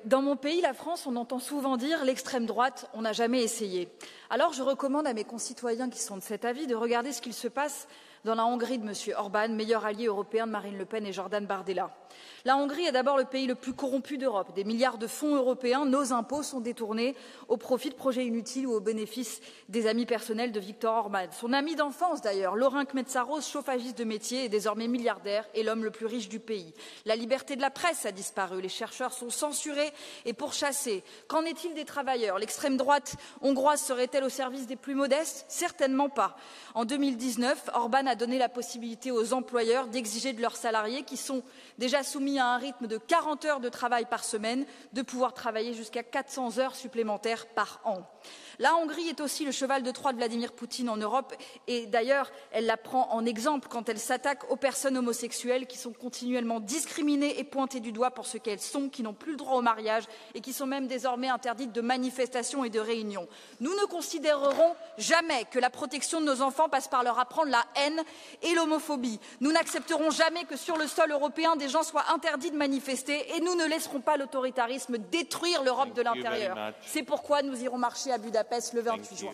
Dans mon pays, la France, on entend souvent dire l'extrême droite, on n'a jamais essayé. Alors je recommande à mes concitoyens qui sont de cet avis de regarder ce qu'il se passe dans la Hongrie de M. Orban, meilleur allié européen de Marine Le Pen et Jordan Bardella. La Hongrie est d'abord le pays le plus corrompu d'Europe. Des milliards de fonds européens, nos impôts, sont détournés au profit de projets inutiles ou au bénéfice des amis personnels de Viktor Orban. Son ami d'enfance d'ailleurs, Laurin Kmetsaros, chauffagiste de métier, est désormais milliardaire et l'homme le plus riche du pays. La liberté de la presse a disparu, les chercheurs sont censurés et pourchassés. Qu'en est-il des travailleurs? L'extrême droite hongroise serait-elle au service des plus modestes? Certainement pas. En 2019, Orban a donné la possibilité aux employeurs d'exiger de leurs salariés, qui sont déjà soumis à un rythme de 40 heures de travail par semaine, de pouvoir travailler jusqu'à 400 heures supplémentaires par an. La Hongrie est aussi le cheval de Troie de Vladimir Poutine en Europe et d'ailleurs, elle la prend en exemple quand elle s'attaque aux personnes homosexuelles qui sont continuellement discriminées et pointées du doigt pour ce qu'elles sont, qui n'ont plus le droit au mariage et qui sont même désormais interdites de manifestations et de réunions. Nous ne considérerons jamais que la protection de nos enfants passe par leur apprendre la haine et l'homophobie. Nous n'accepterons jamais que sur le sol européen, des gens soient interdits de manifester et nous ne laisserons pas l'autoritarisme détruire l'Europe de l'intérieur. C'est pourquoi nous irons marcher à Budapest le 28 juin.